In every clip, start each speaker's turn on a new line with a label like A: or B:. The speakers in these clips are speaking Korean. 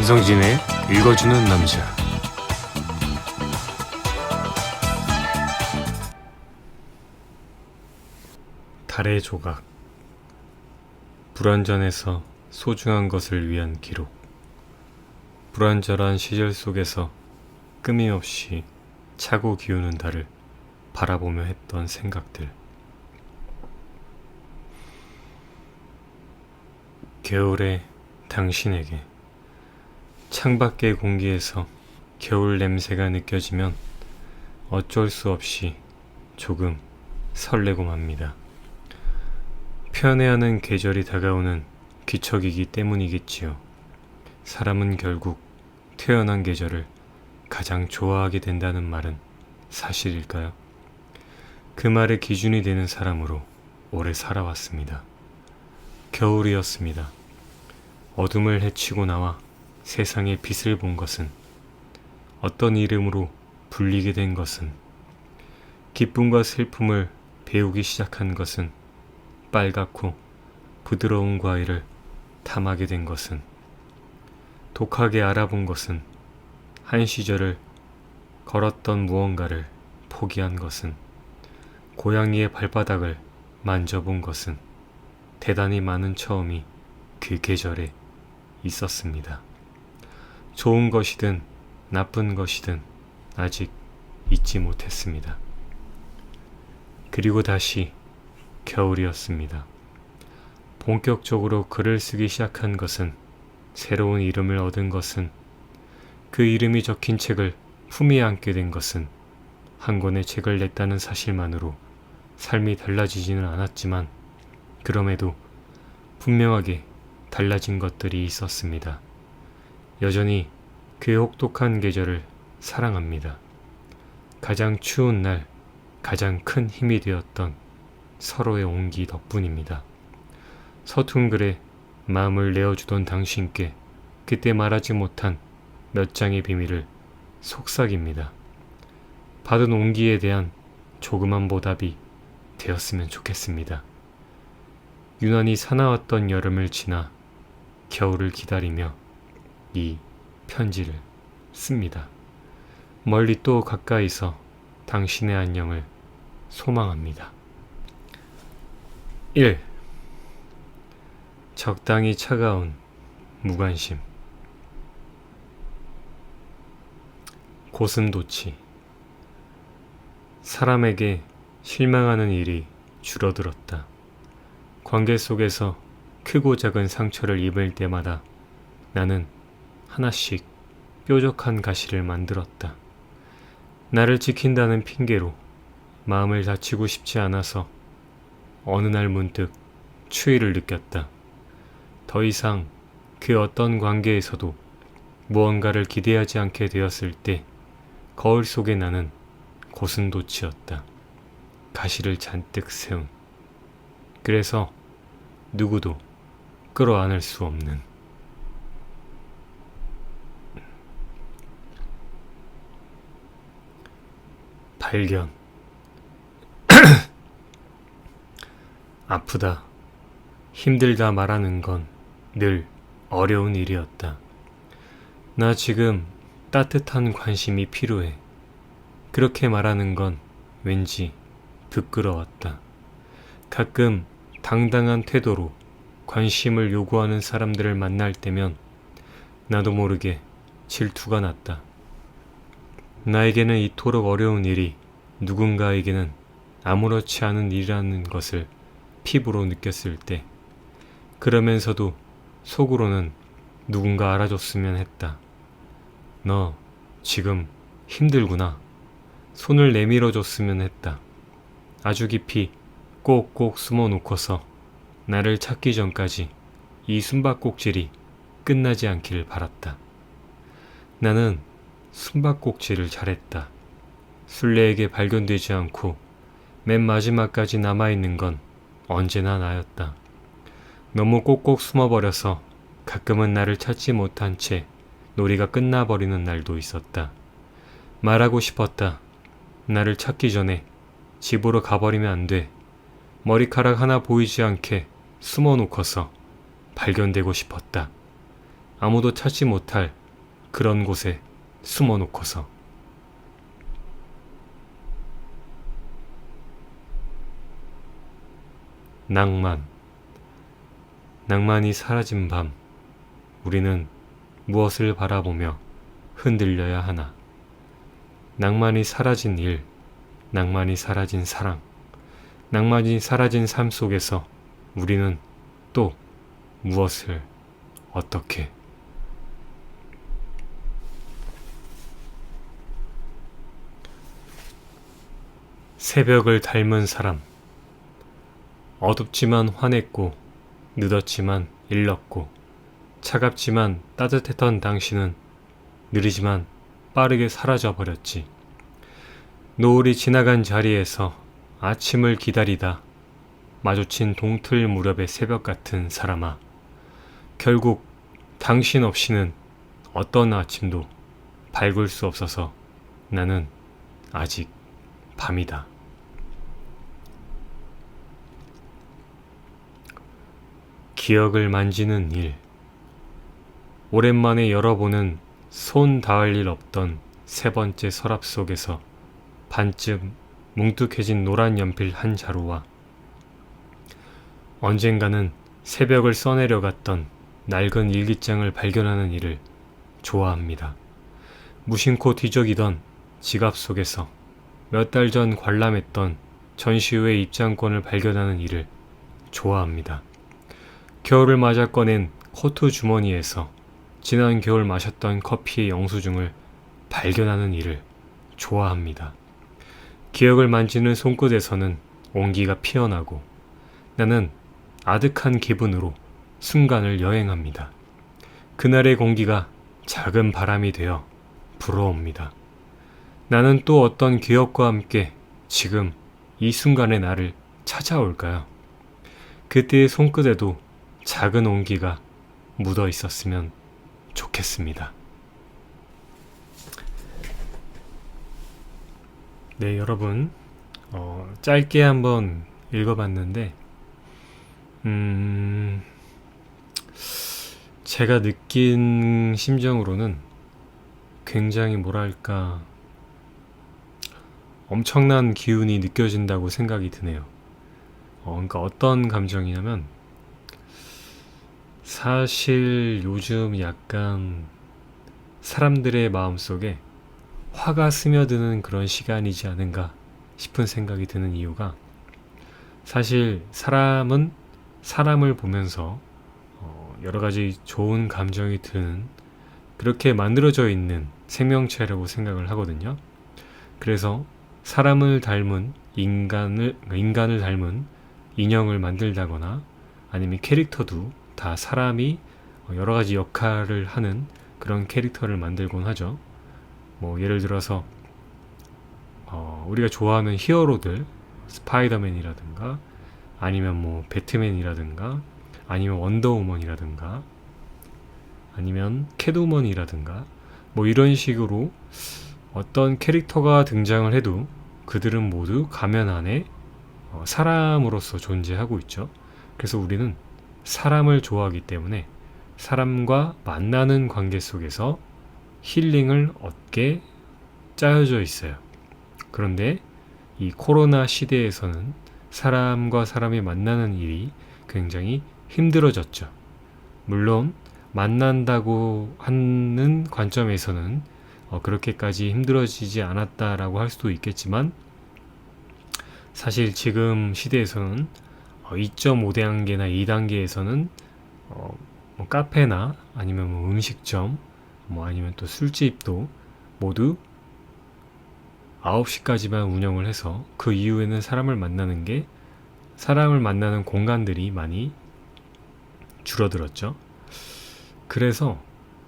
A: 김성진의 읽어주는 남자. 달의 조각. 불완전해서 소중한 것을 위한 기록. 불완전한 시절 속에서 끊임없이 차고 기우는 달을 바라보며 했던 생각들. 겨울에 당신에게. 창밖의 공기에서 겨울 냄새가 느껴지면 어쩔 수 없이 조금 설레고 맙니다. 편애하는 계절이 다가오는 기척이기 때문이겠지요. 사람은 결국 태어난 계절을 가장 좋아하게 된다는 말은 사실일까요? 그 말의 기준이 되는 사람으로 오래 살아왔습니다. 겨울이었습니다. 어둠을 헤치고 나와 세상의 빛을 본 것은, 어떤 이름으로 불리게 된 것은, 기쁨과 슬픔을 배우기 시작한 것은, 빨갛고 부드러운 과일을 탐하게 된 것은, 독하게 알아본 것은, 한 시절을 걸었던 무언가를 포기한 것은, 고양이의 발바닥을 만져본 것은, 대단히 많은 처음이 그 계절에 있었습니다. 좋은 것이든 나쁜 것이든 아직 잊지 못했습니다. 그리고 다시 겨울이었습니다. 본격적으로 글을 쓰기 시작한 것은, 새로운 이름을 얻은 것은, 그 이름이 적힌 책을 품에 안게 된 것은, 한 권의 책을 냈다는 사실만으로 삶이 달라지지는 않았지만, 그럼에도 분명하게 달라진 것들이 있었습니다. 여전히 그 혹독한 계절을 사랑합니다. 가장 추운 날 가장 큰 힘이 되었던 서로의 온기 덕분입니다. 서툰 글에 마음을 내어주던 당신께 그때 말하지 못한 몇 장의 비밀을 속삭입니다. 받은 온기에 대한 조그만 보답이 되었으면 좋겠습니다. 유난히 사나웠던 여름을 지나 겨울을 기다리며 이 편지를 씁니다. 멀리 또 가까이서 당신의 안녕을 소망합니다. 1. 적당히 차가운 무관심. 고슴도치. 사람에게 실망하는 일이 줄어들었다. 관계 속에서 크고 작은 상처를 입을 때마다 나는 하나씩 뾰족한 가시를 만들었다. 나를 지킨다는 핑계로 마음을 다치고 싶지 않아서 어느 날 문득 추위를 느꼈다. 더 이상 그 어떤 관계에서도 무언가를 기대하지 않게 되었을 때 거울 속의 나는 고슴도치였다. 가시를 잔뜩 세운. 그래서 누구도 끌어안을 수 없는. 발견. 아프다, 힘들다 말하는 건 늘 어려운 일이었다. 나 지금 따뜻한 관심이 필요해. 그렇게 말하는 건 왠지 부끄러웠다. 가끔 당당한 태도로 관심을 요구하는 사람들을 만날 때면 나도 모르게 질투가 났다. 나에게는 이토록 어려운 일이 누군가에게는 아무렇지 않은 일이라는 것을 피부로 느꼈을 때, 그러면서도 속으로는 누군가 알아줬으면 했다. 너 지금 힘들구나. 손을 내밀어 줬으면 했다. 아주 깊이 꼭꼭 숨어 놓고서 나를 찾기 전까지 이 숨바꼭질이 끝나지 않기를 바랐다. 나는 숨바꼭질을 잘했다. 술래에게 발견되지 않고 맨 마지막까지 남아있는 건 언제나 나였다. 너무 꼭꼭 숨어버려서 가끔은 나를 찾지 못한 채 놀이가 끝나버리는 날도 있었다. 말하고 싶었다. 나를 찾기 전에 집으로 가버리면 안 돼. 머리카락 하나 보이지 않게 숨어놓고서 발견되고 싶었다. 아무도 찾지 못할 그런 곳에 숨어 놓고서 낭만이 사라진 밤, 우리는 무엇을 바라보며 흔들려야 하나? 낭만이 사라진 일, 낭만이 사라진 사랑, 낭만이 사라진 삶 속에서 우리는 또 무엇을 어떻게? 새벽을 닮은 사람, 어둡지만 환했고 늦었지만 일렀고 차갑지만 따뜻했던 당신은 느리지만 빠르게 사라져버렸지. 노을이 지나간 자리에서 아침을 기다리다 마주친 동틀 무렵의 새벽 같은 사람아, 결국 당신 없이는 어떤 아침도 밝을 수 없어서 나는 아직 밤이다. 기억을 만지는 일, 오랜만에 열어보는 손 닿을 일 없던 세 번째 서랍 속에서 반쯤 뭉툭해진 노란 연필 한 자루와 언젠가는 새벽을 써내려갔던 낡은 일기장을 발견하는 일을 좋아합니다. 무심코 뒤적이던 지갑 속에서 몇 달 전 관람했던 전시회 입장권을 발견하는 일을 좋아합니다. 겨울을 맞아 꺼낸 코트 주머니에서 지난 겨울 마셨던 커피의 영수증을 발견하는 일을 좋아합니다. 기억을 만지는 손끝에서는 온기가 피어나고 나는 아득한 기분으로 순간을 여행합니다. 그날의 공기가 작은 바람이 되어 불어옵니다. 나는 또 어떤 기억과 함께 지금 이 순간의 나를 찾아올까요? 그때의 손끝에도 작은 온기가 묻어 있었으면 좋겠습니다. 네, 여러분, 짧게 한번 읽어봤는데, 제가 느낀 심정으로는 굉장히 뭐랄까, 엄청난 기운이 느껴진다고 생각이 드네요. 그러니까 어떤 감정이냐면, 사실 요즘 약간 사람들의 마음속에 화가 스며드는 그런 시간이지 않은가 싶은 생각이 드는 이유가, 사실 사람은 사람을 보면서 여러 가지 좋은 감정이 드는, 그렇게 만들어져 있는 생명체라고 생각을 하거든요. 그래서 사람을 닮은 인간을 닮은 인형을 만들다거나 아니면 캐릭터도 다 사람이 여러 가지 역할을 하는 그런 캐릭터를 만들곤 하죠. 뭐 예를 들어서 우리가 좋아하는 히어로들, 스파이더맨이라든가 아니면 뭐 배트맨이라든가 아니면 원더우먼이라든가 아니면 캣우먼이라든가 뭐 이런 식으로 어떤 캐릭터가 등장을 해도 그들은 모두 가면 안에 사람으로서 존재하고 있죠. 그래서 우리는 사람을 좋아하기 때문에 사람과 만나는 관계 속에서 힐링을 얻게 짜여져 있어요. 그런데 이 코로나 시대에서는 사람과 사람이 만나는 일이 굉장히 힘들어졌죠. 물론 만난다고 하는 관점에서는 그렇게까지 힘들어지지 않았다라고 할 수도 있겠지만, 사실 지금 시대에서는 2.5단계나 2단계에서는 뭐 카페나 아니면 뭐 음식점, 뭐 아니면 또 술집도 모두 9시까지만 운영을 해서 그 이후에는 사람을 만나는 공간들이 많이 줄어들었죠.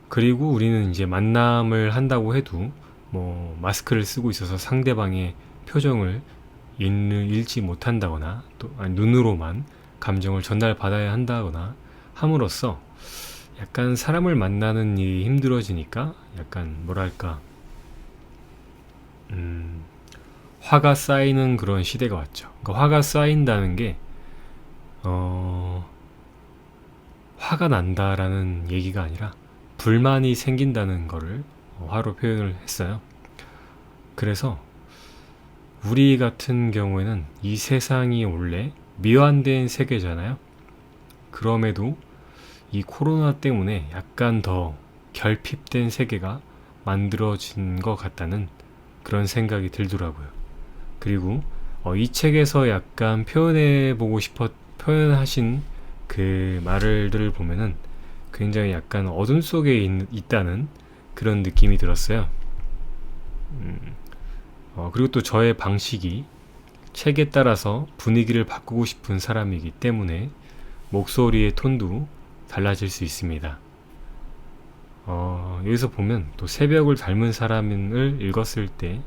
A: 그리고 우리는 이제 만남을 한다고 해도 뭐 마스크를 쓰고 있어서 상대방의 표정을 읽지 못한다거나 또 눈으로만 감정을 전달받아야 한다거나 함으로써 약간 사람을 만나는 일이 힘들어지니까 약간 뭐랄까 화가 쌓이는 그런 시대가 왔죠. 그러니까 화가 쌓인다는 게 화가 난다라는 얘기가 아니라 불만이 생긴다는 거를 화로 표현을 했어요. 그래서 우리 같은 경우에는 이 세상이 원래 미완된 세계잖아요. 그럼에도 이 코로나 때문에 약간 더 결핍된 세계가 만들어진 것 같다는 그런 생각이 들더라고요. 그리고 이 책에서 약간 표현하신 그 말들을 보면은 굉장히 약간 어둠 속에 있다는 그런 느낌이 들었어요. 그리고 또 저의 방식이 책에 따라서 분위기를 바꾸고 싶은 사람이기 때문에 목소리의 톤도 달라질 수 있습니다. 여기서 보면 또 새벽을 닮은 사람을 읽었을 때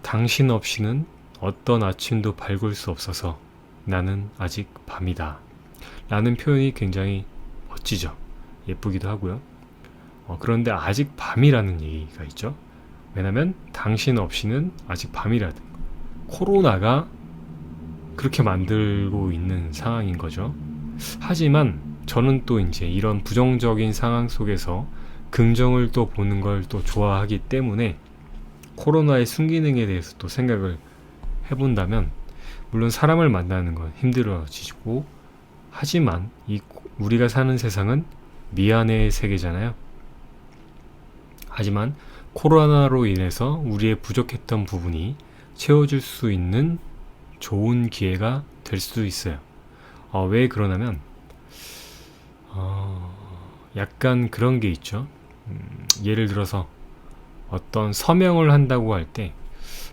A: 당신 없이는 어떤 아침도 밝을 수 없어서 나는 아직 밤이다 라는 표현이 굉장히 멋지죠. 예쁘기도 하고요. 그런데 아직 밤이라는 얘기가 있죠. 왜냐면 당신 없이는 아직 밤이라는 거. 코로나가 그렇게 만들고 있는 상황인 거죠. 하지만 저는 또 이제 이런 부정적인 상황 속에서 긍정을 또 보는 걸 또 좋아하기 때문에 코로나의 순기능에 대해서 또 생각을 해본다면 물론 사람을 만나는 건 힘들어지고 하지만 우리가 사는 세상은 미안의 세계잖아요. 하지만 코로나로 인해서 우리의 부족했던 부분이 채워줄 수 있는 좋은 기회가 될 수 있어요. 왜 그러냐면 약간 그런 게 있죠. 예를 들어서 어떤 서명을 한다고 할 때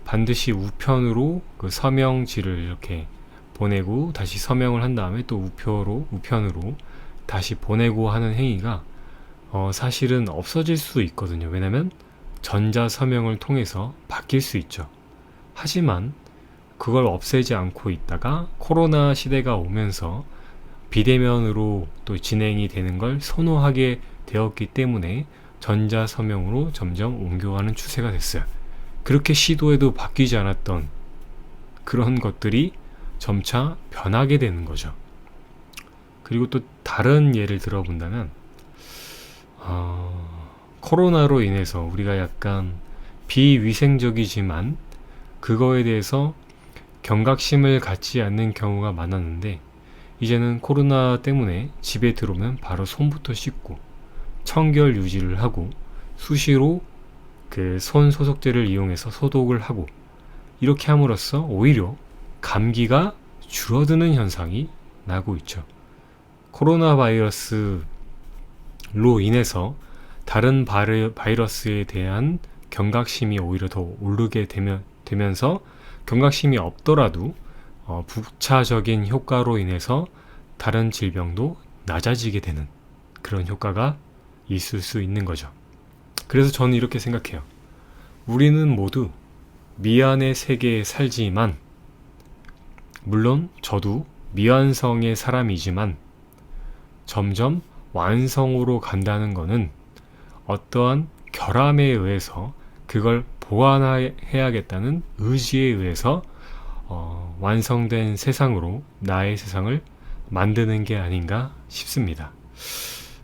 A: 반드시 우편으로 그 서명지를 이렇게 보내고 다시 서명을 한 다음에 또 우편으로 다시 보내고 하는 행위가 사실은 없어질 수 있거든요. 왜냐면 전자 서명을 통해서 바뀔 수 있죠. 하지만 그걸 없애지 않고 있다가 코로나 시대가 오면서 비대면으로 또 진행이 되는 걸 선호하게 되었기 때문에 전자 서명으로 점점 옮겨가는 추세가 됐어요. 그렇게 시도해도 바뀌지 않았던 그런 것들이 점차 변하게 되는 거죠. 그리고 또 다른 예를 들어본다면 코로나로 인해서 우리가 약간 비위생적이지만 그거에 대해서 경각심을 갖지 않는 경우가 많았는데 이제는 코로나 때문에 집에 들어오면 바로 손부터 씻고 청결 유지를 하고 수시로 그 손 소독제를 이용해서 소독을 하고 이렇게 함으로써 오히려 감기가 줄어드는 현상이 나고 있죠. 코로나 바이러스로 인해서 다른 바이러스에 대한 경각심이 오히려 더 오르게 되면서 경각심이 없더라도 부차적인 효과로 인해서 다른 질병도 낮아지게 되는 그런 효과가 있을 수 있는 거죠. 그래서 저는 이렇게 생각해요. 우리는 모두 미안의 세계에 살지만 물론 저도 미완성의 사람이지만 점점 완성으로 간다는 것은 어떠한 결함에 의해서 그걸 보완해야겠다는 의지에 의해서 완성된 세상으로 나의 세상을 만드는 게 아닌가 싶습니다.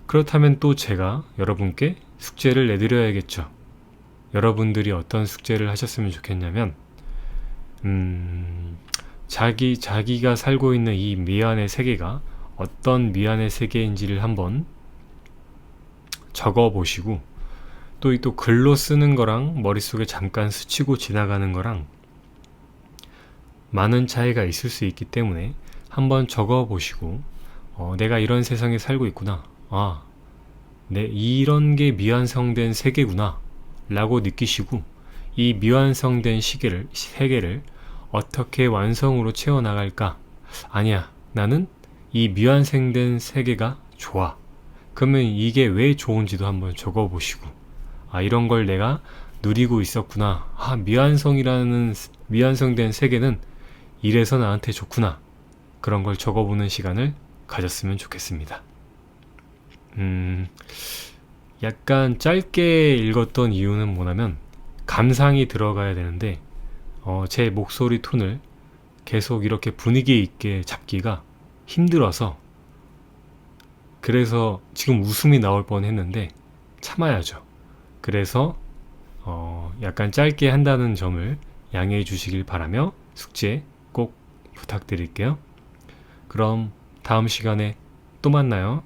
A: 그렇다면 또 제가 여러분께 숙제를 내드려야겠죠. 여러분들이 어떤 숙제를 하셨으면 좋겠냐면 자기가 살고 있는 이 미안의 세계가 어떤 미안의 세계인지를 한번 적어보시고 또 글로 쓰는 거랑 머릿속에 잠깐 스치고 지나가는 거랑 많은 차이가 있을 수 있기 때문에 한번 적어보시고 내가 이런 세상에 살고 있구나. 이런 게 미완성된 세계구나 라고 느끼시고 이 미완성된 세계를 어떻게 완성으로 채워나갈까? 아니야, 나는 이 미완성된 세계가 좋아. 그러면 이게 왜 좋은지도 한번 적어보시고 이런 걸 내가 누리고 있었구나. 미완성된 세계는 이래서 나한테 좋구나. 그런 걸 적어보는 시간을 가졌으면 좋겠습니다. 약간 짧게 읽었던 이유는 뭐냐면 감상이 들어가야 되는데 제 목소리 톤을 계속 이렇게 분위기 있게 잡기가 힘들어서 그래서 지금 웃음이 나올 뻔 했는데 참아야죠. 그래서 약간 짧게 한다는 점을 양해해 주시길 바라며 숙제 꼭 부탁드릴게요. 그럼 다음 시간에 또 만나요.